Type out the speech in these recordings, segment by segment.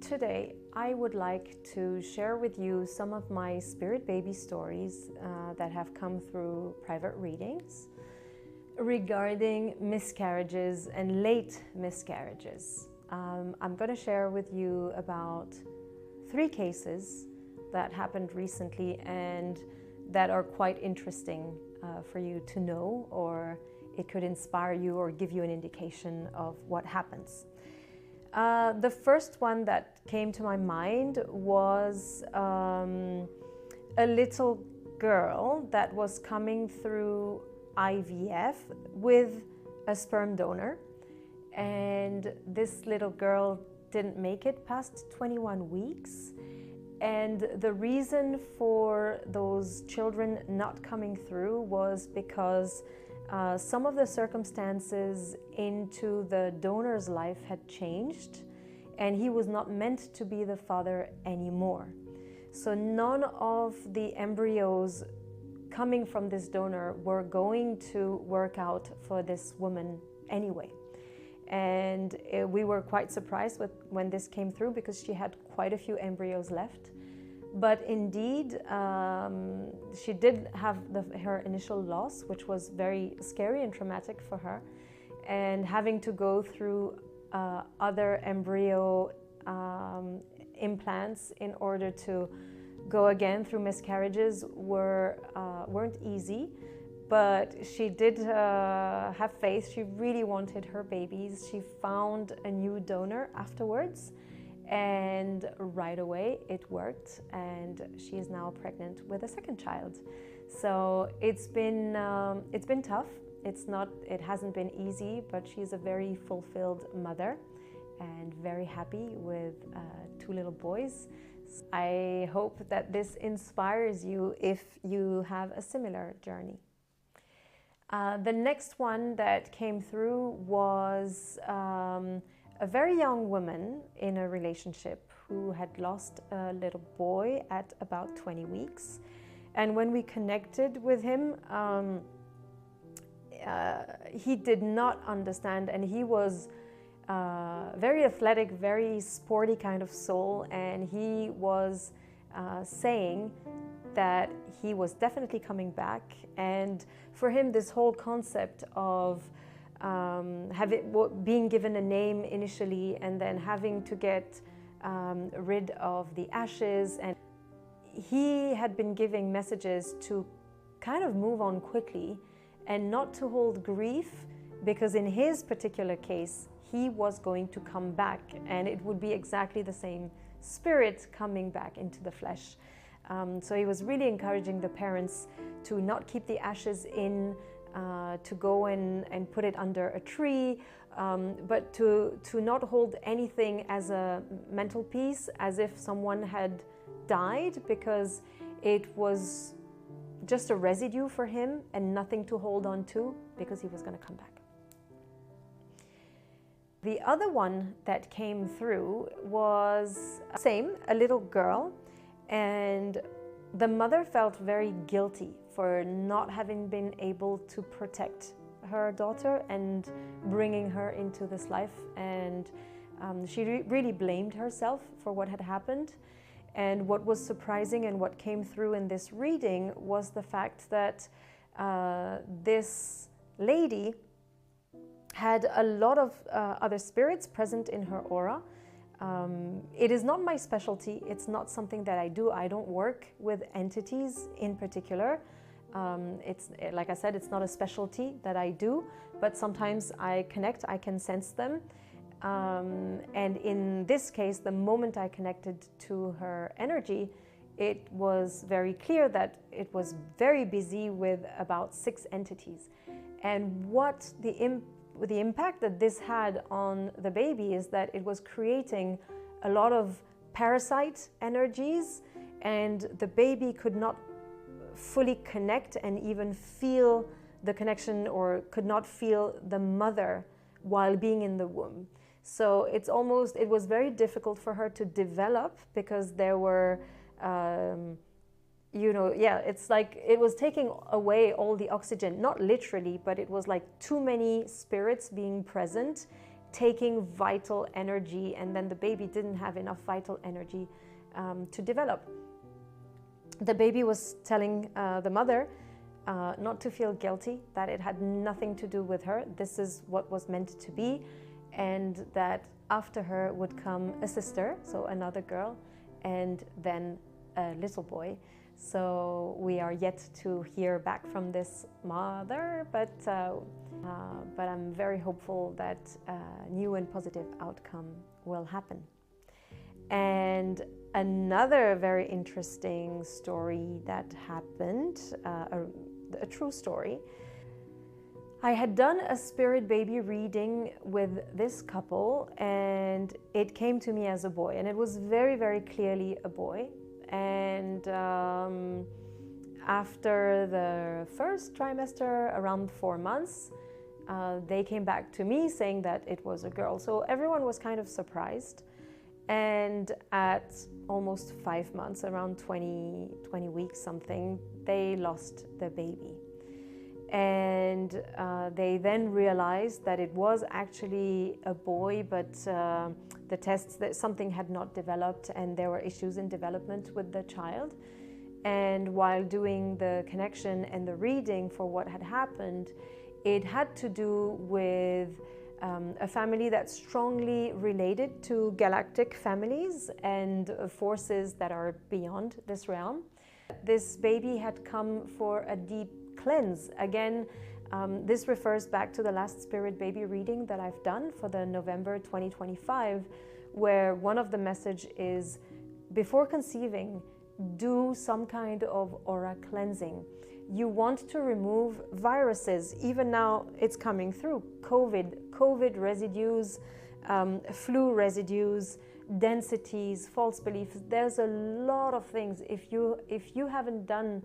Today, I would like to share with you some of my spirit baby stories that have come through private readings regarding miscarriages and late miscarriages. I'm going to share with you about 3 cases that happened recently and that are quite interesting for you to know, or it could inspire you or give you an indication of what happens. The first one that came to my mind was a little girl that was coming through IVF with a sperm donor, and this little girl didn't make it past 21 weeks. And the reason for those children not coming through was because some of the circumstances into the donor's life had changed, and he was not meant to be the father anymore. So none of the embryos coming from this donor were going to work out for this woman anyway. And we were quite surprised when this came through, because she had quite a few embryos left. But indeed, she did have her initial loss, which was very scary and traumatic for her. And having to go through other embryo implants in order to go again through miscarriages weren't easy. But she did have faith. She really wanted her babies. She found a new donor afterwards. And right away it worked, and she is now pregnant with a second child. So it's been tough. It hasn't been easy, but she's a very fulfilled mother and very happy with 2 little boys. I hope that this inspires you if you have a similar journey. The next one that came through was a very young woman in a relationship who had lost a little boy at about 20 weeks. And when we connected with him, he did not understand, and he was very athletic, very sporty kind of soul, and he was saying that he was definitely coming back. And for him, this whole concept of being given a name initially and then having to get rid of the ashes, and he had been giving messages to kind of move on quickly and not to hold grief, because in his particular case he was going to come back, and it would be exactly the same spirit coming back into the flesh. So he was really encouraging the parents to not keep the ashes in, to go and put it under a tree, but to not hold anything as a mental piece, as if someone had died, because it was just a residue for him and nothing to hold on to, because he was going to come back. The other one that came through was a little girl, and the mother felt very guilty for not having been able to protect her daughter and bringing her into this life. And she really blamed herself for what had happened. And what was surprising and what came through in this reading was the fact that this lady had a lot of other spirits present in her aura. It is not my specialty. It's not something that I do. I don't work with entities in particular. It's like I said, it's not a specialty that I do, but sometimes I connect, I can sense them. And in this case, the moment I connected to her energy, it was very clear that it was very busy with about 6 entities. And what the impact that this had on the baby is that it was creating a lot of parasite energies, and the baby could not fully connect and even feel the connection, or could not feel the mother while being in the womb. So it was very difficult for her to develop, because there were it's like it was taking away all the oxygen, not literally, but it was like too many spirits being present taking vital energy, and then the baby didn't have enough vital energy to develop. The baby was telling the mother not to feel guilty, that it had nothing to do with her. This is what was meant to be, and that after her would come a sister, so another girl, and then a little boy. So we are yet to hear back from this mother, but I'm very hopeful that a new and positive outcome will happen. And another very interesting story that happened, a true story. I had done a spirit baby reading with this couple, and it came to me as a boy, and it was very, very clearly a boy. And after the first trimester, around 4 months, they came back to me saying that it was a girl. So everyone was kind of surprised. And at almost 5 months, around 20 weeks something, they lost the baby. And they then realized that it was actually a boy, but the tests, that something had not developed and there were issues in development with the child. And while doing the connection and the reading for what had happened, it had to do with a family that's strongly related to galactic families and forces that are beyond this realm. This baby had come for a deep cleanse. Again, this refers back to the last spirit baby reading that I've done for the November 2025, where one of the message is, before conceiving, do some kind of aura cleansing. You want to remove viruses. Even now it's coming through. COVID residues, flu residues, densities, false beliefs. There's a lot of things. If you haven't done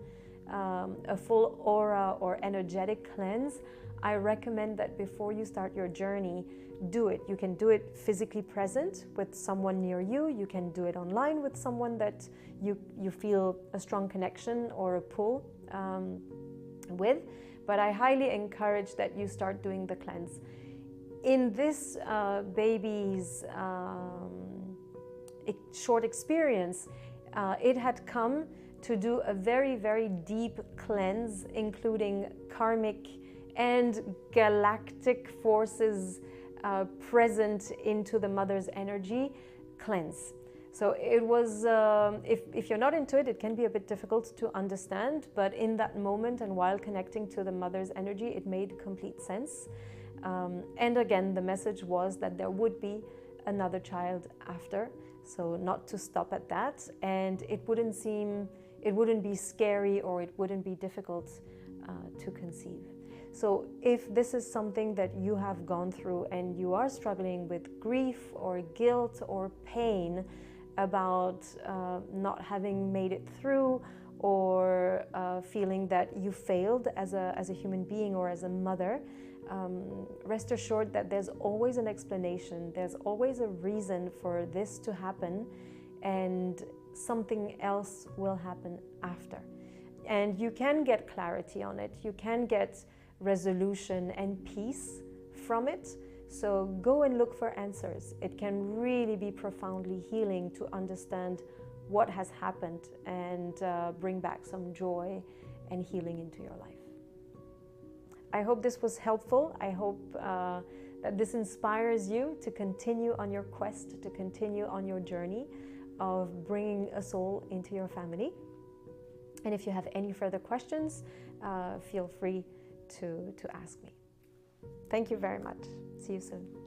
a full aura or energetic cleanse, I recommend that before you start your journey, do it. You can do it physically present with someone near you. You can do it online with someone that you feel a strong connection or a pull with. But I highly encourage that you start doing the cleanse. In this baby's short experience, it had come to do a very, very deep cleanse, including karmic and galactic forces present into the mother's energy cleanse. So it was, if you're not into it, it can be a bit difficult to understand, but in that moment and while connecting to the mother's energy, it made complete sense. And again, the message was that there would be another child after, so not to stop at that, and it wouldn't be scary or it wouldn't be difficult to conceive. So if this is something that you have gone through and you are struggling with grief or guilt or pain about not having made it through, or feeling that you failed as a human being or as a mother, rest assured that there's always an explanation, there's always a reason for this to happen, and something else will happen after. And you can get clarity on it, you can get resolution and peace from it. So go and look for answers. It can really be profoundly healing to understand what has happened and bring back some joy and healing into your life. I hope this was helpful. I hope that this inspires you to continue on your quest, to continue on your journey of bringing a soul into your family. And if you have any further questions, feel free to ask me. Thank you very much. See you soon.